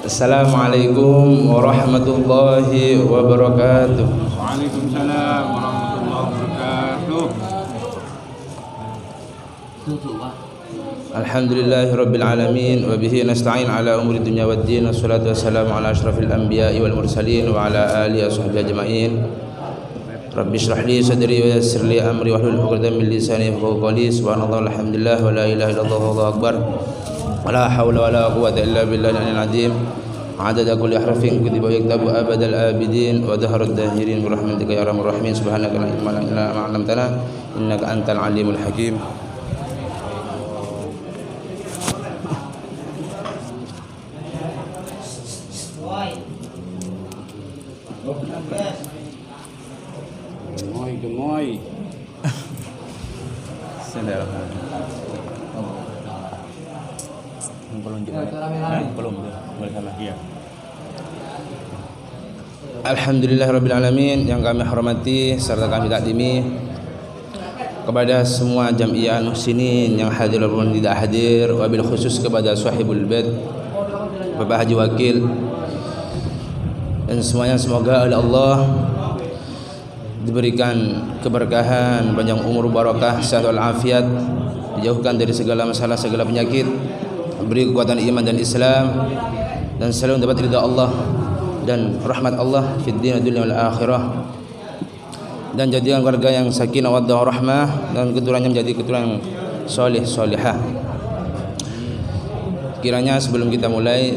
Assalamualaikum warahmatullahi wabarakatuh. Waalaikumsalam warahmatullahi wabarakatuh. Alhamdulillahirabbil alamin wa bihi nasta'in ala umuri dunya waddin. Wassalatu wassalamu ala asyrafil anbiya'i wal mursalin wa ala alihi washabbihi ajma'in. Rabbi shrah li sadri wa yassir li amri wahlul 'uqdatam min lisani yafqahu qawli. Subhanallah walhamdulillah wa la ilaha illallah wallahu akbar. Wala hawla wala quwwata illa billahil aliyyil azim. Adada kulli harfin kutiba yaktabu abadal abidin wa daharud dahirin bi rahmatika ya arhamar rahimin. Subhanaka la ilma lana illa ma 'allamtana innaka antal alimul hakim. Gemoy. Alhamdulillahirabbil alamin, yang kami hormati serta kami takdimi kepada semua jamiah muhsinin yang hadir maupun tidak hadir, wabil khusus kepada sahibul bait Bapak Haji Wakil dan semuanya, semoga oleh Allah diberikan keberkahan, panjang umur, barakah, sehat wal afiat, dijauhkan dari segala masalah, segala penyakit, beri kekuatan iman dan Islam, dan selalu mendapat ridha Allah dan rahmat Allah fid din dunya wal akhirah, dan jadikan keluarga yang sakinah waddah rahmah, dan keturunannya menjadi keturunan soleh solehah. Kiranya sebelum kita mulai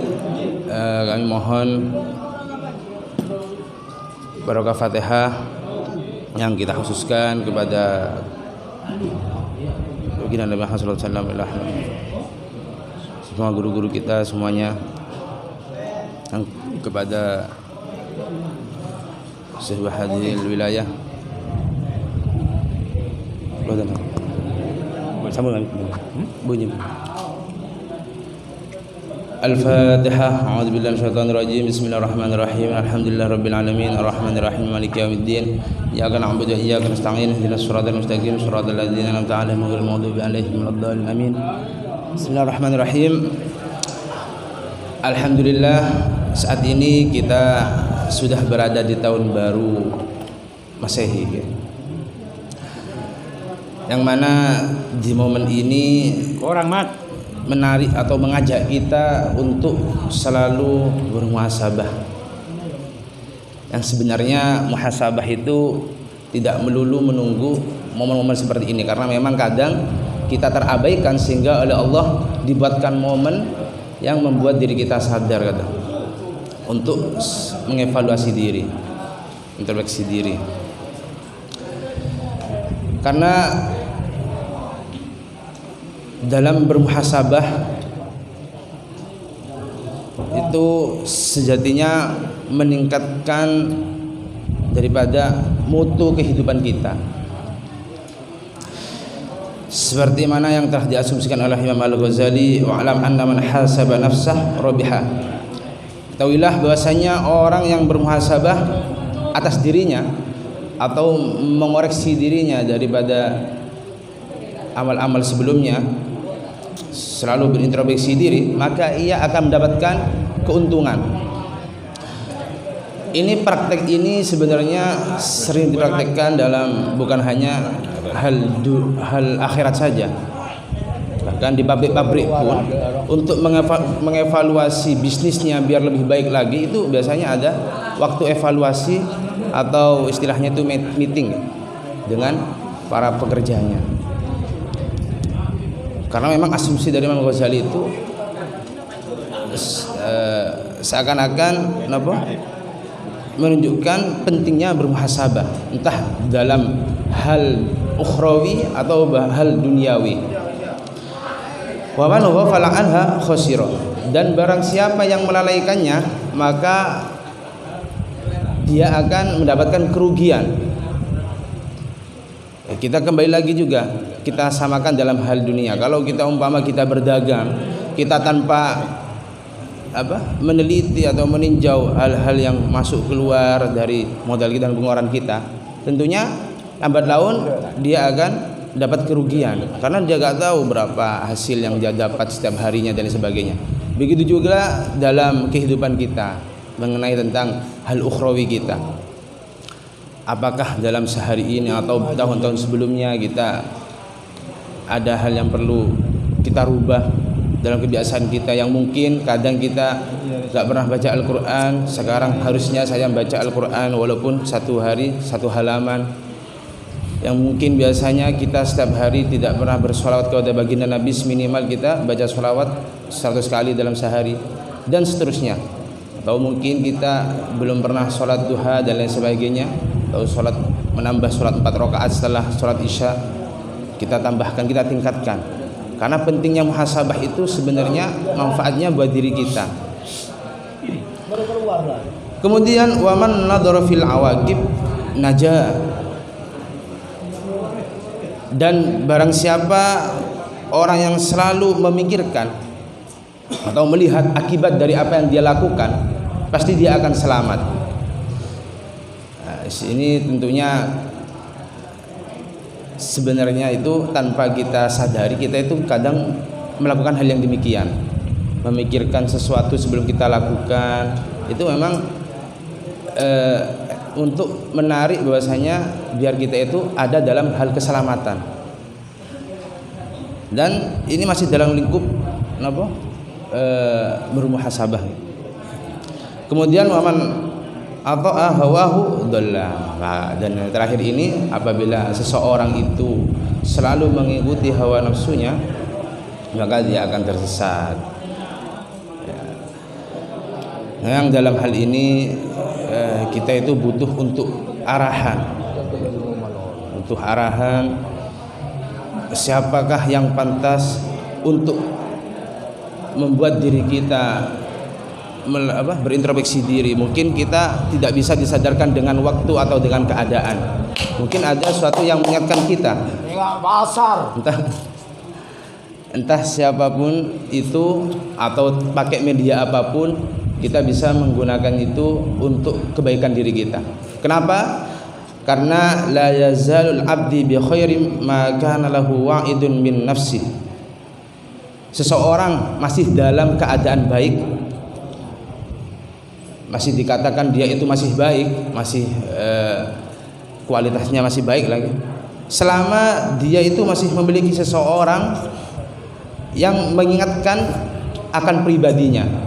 kami mohon barakah Fatihah yang kita khususkan kepada baginda Nabi Muhammad sallallahu alaihi wasallam, semua guru-guru kita semuanya, yang kepada Syekh Hadil wilayah. Sambung bunyi. Al-Fatihah. A'udzu billahi minasyaitonir rajim. Bismillahirrahmanirrahim. Alhamdulillahirabbil alamin, arrahmanir rahim, maliki yaumiddin. Iyyaka na'budu wa iyyaka nasta'in. Ihdinas siratal mustaqim, siratal ladzina an'amta 'alaihim ghairil maghdubi 'alaihim waladdallin. Amin. Bismillahirrahmanirrahim. Alhamdulillah, saat ini kita sudah berada di tahun baru Masehi, yang mana di momen ini Orang mat menarik atau mengajak kita untuk selalu bermuhasabah. Yang sebenarnya muhasabah itu tidak melulu menunggu momen-momen seperti ini, karena memang kadang kita terabaikan sehingga oleh Allah dibuatkan momen yang membuat diri kita sadar untuk mengevaluasi diri, introspeksi diri. Karena dalam bermuhasabah itu sejatinya meningkatkan daripada mutu kehidupan kita, seperti mana yang telah diasumsikan oleh Imam Al-Ghazali, wa'lam anna man hasaba nafsah rabiha. Ketahuilah bahwasanya orang yang bermuhasabah atas dirinya atau mengoreksi dirinya daripada amal-amal sebelumnya, selalu berintrospeksi diri, maka ia akan mendapatkan keuntungan. Ini praktek ini sebenarnya sering dipraktekkan dalam bukan hanya hal akhirat saja, bahkan di pabrik-pabrik pun untuk mengevaluasi bisnisnya biar lebih baik lagi, itu biasanya ada waktu evaluasi atau istilahnya itu meeting dengan para pekerjanya. Karena memang asumsi dari Imam Ghazali itu seakan-akan menunjukkan pentingnya bermuhasabah, entah dalam hal ukhrawi atau hal duniawi. Wa man ghafala anha khasira, dan barang siapa yang melalaikannya maka dia akan mendapatkan kerugian. Kita kembali lagi juga, kita samakan dalam hal dunia. Kalau kita umpama kita berdagang, kita tanpa meneliti atau meninjau hal-hal yang masuk keluar dari modal kita dan pengeluaran kita, tentunya lambat laun dia akan dapat kerugian, karena dia nggak tahu berapa hasil yang dia dapat setiap harinya dan sebagainya. Begitu juga dalam kehidupan kita mengenai tentang hal ukhrawi kita. Apakah dalam sehari ini atau tahun-tahun sebelumnya kita ada hal yang perlu kita rubah dalam kebiasaan kita, yang mungkin kadang kita gak pernah baca Al-Quran. Sekarang harusnya saya baca Al-Quran walaupun satu hari satu halaman. Yang mungkin biasanya kita setiap hari tidak pernah bersolawat kepada baginda Nabi, minimal kita baca solawat 100 kali dalam sehari, dan seterusnya. Atau mungkin kita belum pernah sholat duha dan lain sebagainya, atau menambah sholat 4 rakaat setelah sholat isya, kita tambahkan, kita tingkatkan. Karena pentingnya muhasabah itu sebenarnya manfaatnya buat diri kita. Kemudian waman nadhara fil awaqib najah. Dan barang siapa orang yang selalu memikirkan atau melihat akibat dari apa yang dia lakukan, pasti dia akan selamat. Nah, ini tentunya sebenarnya itu tanpa kita sadari, kita itu kadang melakukan hal yang demikian. Memikirkan sesuatu sebelum kita lakukan, itu memang untuk menarik bahwasanya biar kita itu ada dalam hal keselamatan. Dan ini masih dalam lingkup bermuhasabah. Kemudian waman ata'a hawahu dhalla. Dan yang terakhir ini, apabila seseorang itu selalu mengikuti hawa nafsunya, maka dia akan tersesat. Nah, yang dalam hal ini kita itu butuh untuk arahan, siapakah yang pantas untuk membuat diri kita berintrospeksi diri. Mungkin kita tidak bisa disadarkan dengan waktu atau dengan keadaan. Mungkin ada sesuatu yang mengingatkan kita. Entah siapapun itu atau pakai media apapun, kita bisa menggunakan itu untuk kebaikan diri kita. Kenapa? Karena la yazalul abdi bi khairin ma kana lahu wa'idun min nafsi. Seseorang masih dalam keadaan baik, masih dikatakan dia itu masih baik, masih kualitasnya masih baik lagi, selama dia itu masih memiliki seseorang yang mengingatkan akan pribadinya.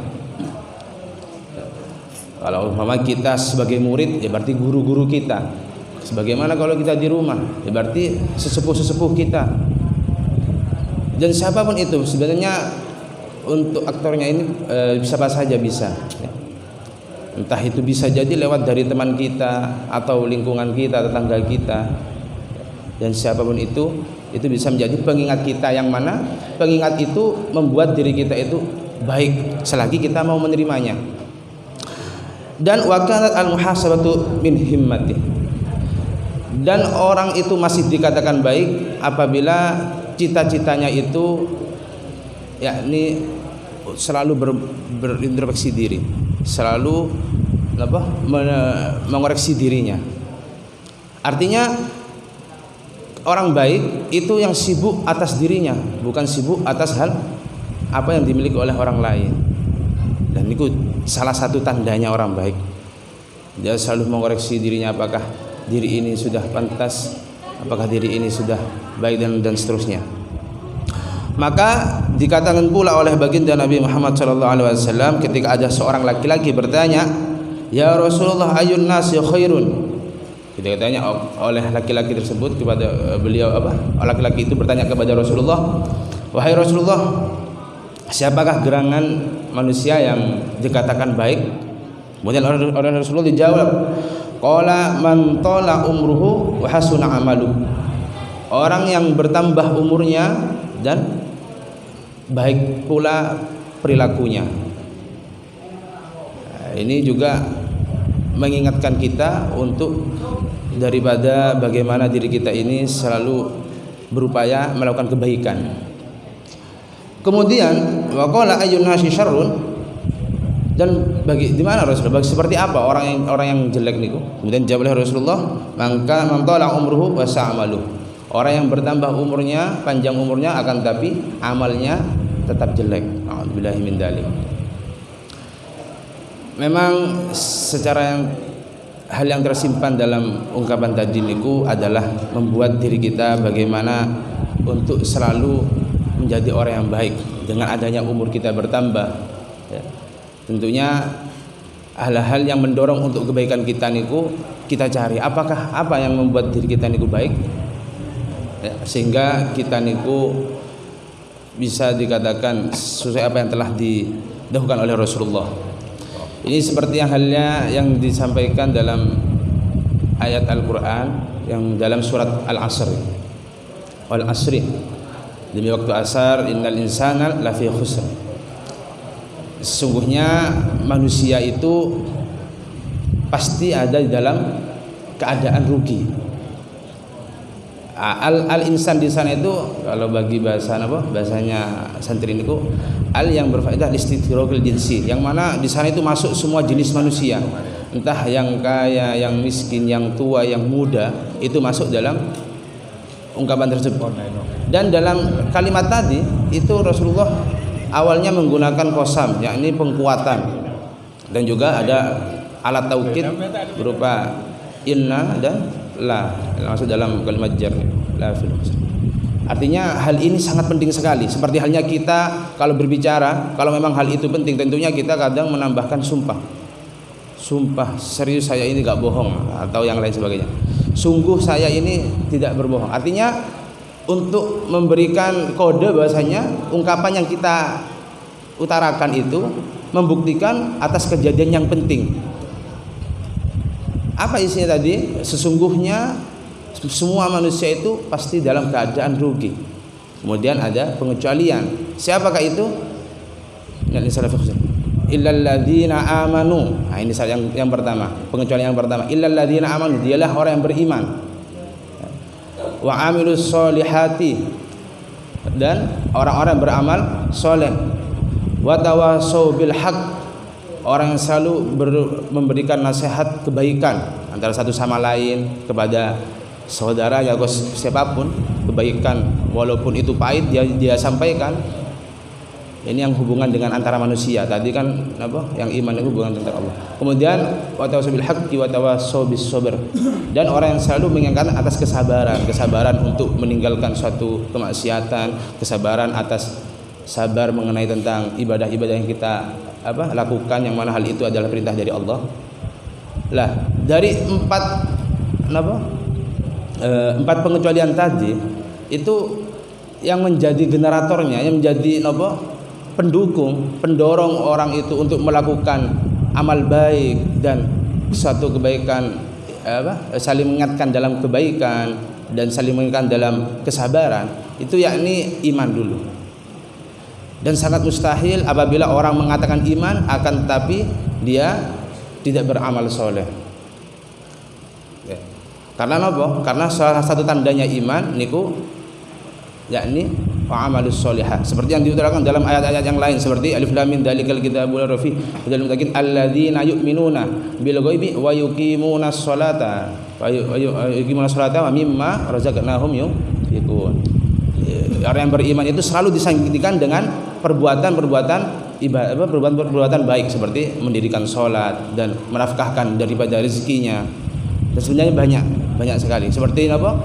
Kalau umpama kita sebagai murid, ya berarti guru-guru kita. Sebagaimana kalau kita di rumah, ya berarti sesepuh-sesepuh kita. Dan siapapun itu sebenarnya untuk aktornya ini siapa saja bisa. Entah itu bisa jadi lewat dari teman kita atau lingkungan kita, tetangga kita. Dan siapapun itu bisa menjadi pengingat kita, yang mana pengingat itu membuat diri kita itu baik selagi kita mau menerimanya. Dan wakanat al-muhasabatu min himmati. Dan orang itu masih dikatakan baik apabila cita-citanya itu yakni selalu berintrospeksi diri, selalu mengoreksi dirinya. Artinya orang baik itu yang sibuk atas dirinya, bukan sibuk atas hal apa yang dimiliki oleh orang lain. Dan itu salah satu tandanya orang baik. Dia selalu mengoreksi dirinya, apakah diri ini sudah pantas, apakah diri ini sudah baik, dan seterusnya. Maka dikatakan pula oleh baginda Nabi Muhammad SAW ketika ada seorang laki-laki bertanya, "Ya Rasulullah, ayun nasi khairun?" Ketika ditanya oleh laki-laki tersebut kepada beliau, laki-laki itu bertanya kepada Rasulullah, "Wahai Rasulullah, siapakah gerangan manusia yang dikatakan baik?" Kemudian orang Rasulullah dijawab, "Qala man tala umruhu wa hasuna amalu." Orang yang bertambah umurnya dan baik pula perilakunya. Ini juga mengingatkan kita untuk daripada bagaimana diri kita ini selalu berupaya melakukan kebaikan. Kemudian waqala ayyun nasi syarrun, dan di mana Rasulullah, seperti apa orang yang jelek niku? Kemudian jawab oleh Rasulullah, "Maka man tala umruhu wa sa'amalu." Orang yang bertambah umurnya, panjang umurnya, akan tapi amalnya tetap jelek. Na'udzubillahi min dzalik. Memang secara hal yang tersimpan dalam ungkapan tadi niku adalah membuat diri kita bagaimana untuk selalu menjadi orang yang baik dengan adanya umur kita bertambah. Ya. Tentunya hal-hal yang mendorong untuk kebaikan kita niku kita cari apakah apa yang membuat diri kita niku baik, ya, sehingga kita niku bisa dikatakan sesuai apa yang telah didahulukan oleh Rasulullah. Ini seperti yang halnya yang disampaikan dalam ayat Al-Quran yang dalam surat Al-Asr. Wal asri, demi waktu asar, innal insana lafi khusr. Sesungguhnya manusia itu pasti ada di dalam keadaan rugi. Al-insan di sana itu kalau bagi bahasa apa? Bahasanya santri niku al yang berfaedah istighraqil jinsi, yang mana di sana itu masuk semua jenis manusia. Entah yang kaya, yang miskin, yang tua, yang muda, itu masuk dalam ungkapan tersebut. Dan dalam kalimat tadi itu Rasulullah awalnya menggunakan qasam, yakni pengkuatan. Dan juga ada alat taukid berupa inna dan la, masuk dalam kalimat jar, la fil qasam. Artinya hal ini sangat penting sekali. Seperti halnya kita kalau berbicara, kalau memang hal itu penting, tentunya kita kadang menambahkan sumpah. Sumpah serius saya ini gak bohong, atau yang lain sebagainya. Sungguh saya ini tidak berbohong. Artinya untuk memberikan kode bahasanya ungkapan yang kita utarakan itu membuktikan atas kejadian yang penting. Apa isinya tadi? Sesungguhnya semua manusia itu pasti dalam keadaan rugi. Kemudian ada pengecualian. Siapakah itu? Illal ladzina amanu. Nah, ini yang pertama, pengecualian yang pertama. Illal ladzina amanu, dialah orang yang beriman. Wa amilus solihati, dan orang-orang beramal soleh. Wa tawasau bil haq, orang yang selalu memberikan nasihat kebaikan antara satu sama lain kepada saudara ya siapapun, kebaikan walaupun itu pahit dia sampaikan. Ini yang hubungan dengan antara manusia. Tadi kan apa? Yang iman itu hubungan antara Allah. Kemudian wa tawasau bil haqqi wa tawasau bis sabr, dan orang yang selalu mengingatkan atas kesabaran untuk meninggalkan suatu kemaksiatan, kesabaran atas sabar mengenai tentang ibadah-ibadah yang kita lakukan, yang mana hal itu adalah perintah dari Allah. Lah, dari empat pengecualian tadi itu yang menjadi generatornya, yang menjadi pendorong orang itu untuk melakukan amal baik dan suatu kebaikan, saling mengingatkan dalam kebaikan dan saling mengingatkan dalam kesabaran, itu yakni iman dulu. Dan sangat mustahil apabila orang mengatakan iman akan tetapi dia tidak beramal soleh. Ya. Karena apa? Karena salah satu tandanya iman niku yakni amalus solihah. Seperti yang diutarakan dalam ayat-ayat yang lain seperti alif lam mim dzalikal kitabul la raiba fihi hudal muttaqin alladzina yu'minuna bil ghaibi wa yuqimunas sholata wa mimma razaqnahum yunfiqun. Orang yang beriman itu selalu disandingkan dengan perbuatan-perbuatan ibadah, perbuatan baik seperti mendirikan sholat dan menafkahkan daripada rezekinya. Dan sebenarnya banyak sekali. Seperti apa?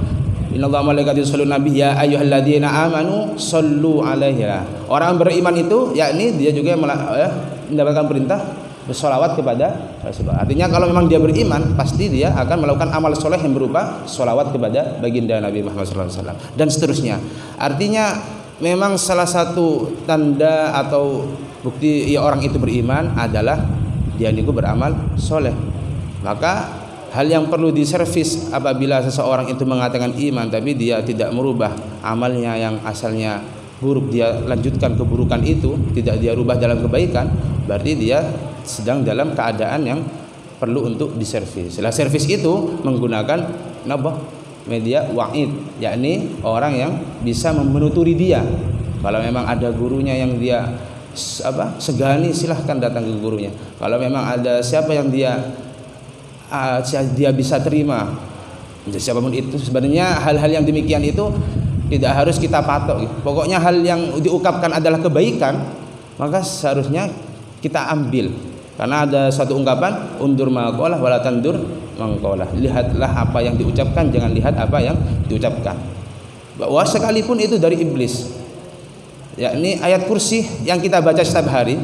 Innallaha malaikatahu yusholluna nabi ya ayyuhalladzina amanu shollu alaihi. Orang beriman itu yakni dia juga mendapatkan perintah bersolawat kepada Rasulullah. Artinya kalau memang dia beriman, pasti dia akan melakukan amal soleh yang berupa solawat kepada baginda Nabi Muhammad SAW dan seterusnya. Artinya memang salah satu tanda atau bukti ya orang itu beriman adalah dia niku beramal soleh. Maka hal yang perlu diservis apabila seseorang itu mengatakan iman tapi dia tidak merubah amalnya yang asalnya buruk, dia lanjutkan keburukan itu, tidak dia rubah dalam kebaikan, berarti dia sedang dalam keadaan yang perlu untuk diservis. Setelah servis itu menggunakan media wa'id, yakni orang yang bisa menuturi dia. Kalau memang ada gurunya yang dia segani, silahkan datang ke gurunya. Kalau memang ada siapa yang dia bisa terima, siapapun itu. Sebenarnya hal-hal yang demikian itu tidak harus kita patok. Pokoknya hal yang diungkapkan adalah kebaikan, maka seharusnya kita ambil. Karena ada suatu ungkapan, undur maqalah wala tandur maqalah. Lihatlah apa yang diucapkan, jangan lihat apa yang diucapkan. Bahwa sekalipun itu dari iblis, yakni ayat kursi yang kita baca setiap hari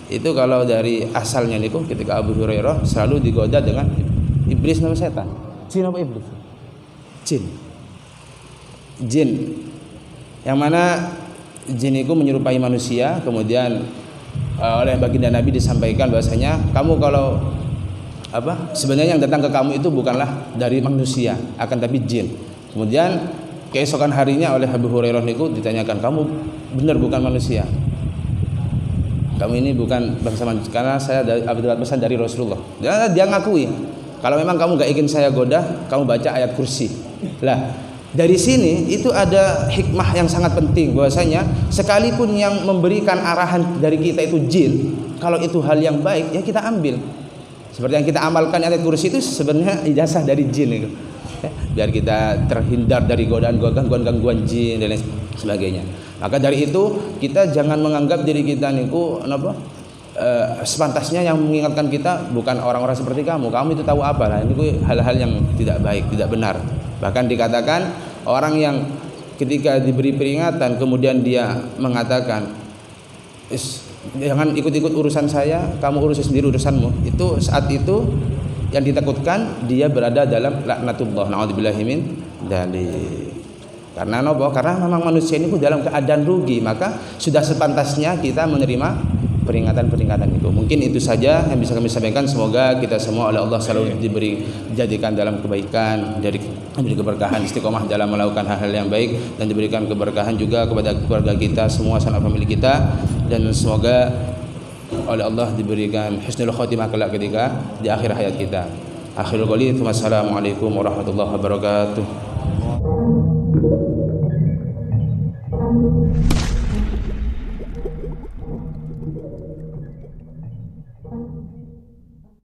itu, kalau dari asalnya niku ketika Abu Hurairah selalu digoda dengan iblis nama setan. Jin apa iblis? Jin. Yang mana jin itu menyerupai manusia. Kemudian oleh baginda Nabi disampaikan bahwasanya kamu kalau sebenarnya yang datang ke kamu itu bukanlah dari manusia, akan tapi jin. Kemudian keesokan harinya oleh Abu Hurairah niku ditanyakan, kamu benar bukan manusia, kamu ini bukan bangsa manusia, karena saya dapat pesan dari Rasulullah. Dia ngakui, kalau memang kamu gak ingin saya goda, kamu baca ayat kursi. Lah dari sini itu ada hikmah yang sangat penting, bahwasanya sekalipun yang memberikan arahan dari kita itu jin, kalau itu hal yang baik ya kita ambil. Seperti yang kita amalkan ayat kursi itu sebenarnya ijazah dari jin itu. Biar kita terhindar dari gangguan jin dan lain sebagainya. Maka dari itu kita jangan menganggap diri kita niku sepantasnya yang mengingatkan kita bukan orang-orang seperti kamu itu tahu apa lah. Ini hal-hal yang tidak baik, tidak benar. Bahkan dikatakan orang yang ketika diberi peringatan kemudian dia mengatakan jangan ikut-ikut urusan saya, kamu urus sendiri urusanmu, itu saat itu yang ditakutkan dia berada dalam laknatullah, naudzubillahi min dzalik. Karena karena memang manusia ini dalam keadaan rugi, maka sudah sepantasnya kita menerima peringatan-peringatan itu. Mungkin itu saja yang bisa kami sampaikan. Semoga kita semua oleh Allah selalu dijadikan dalam kebaikan, diberi keberkahan, istiqomah dalam melakukan hal-hal yang baik, dan diberikan keberkahan juga kepada keluarga kita semua, sanak famili kita, dan semoga oleh Allah diberikan husnul khotimah kelak ketika di akhir hayat kita. Akhirul qouli, wassalamualaikum warahmatullahi wabarakatuh.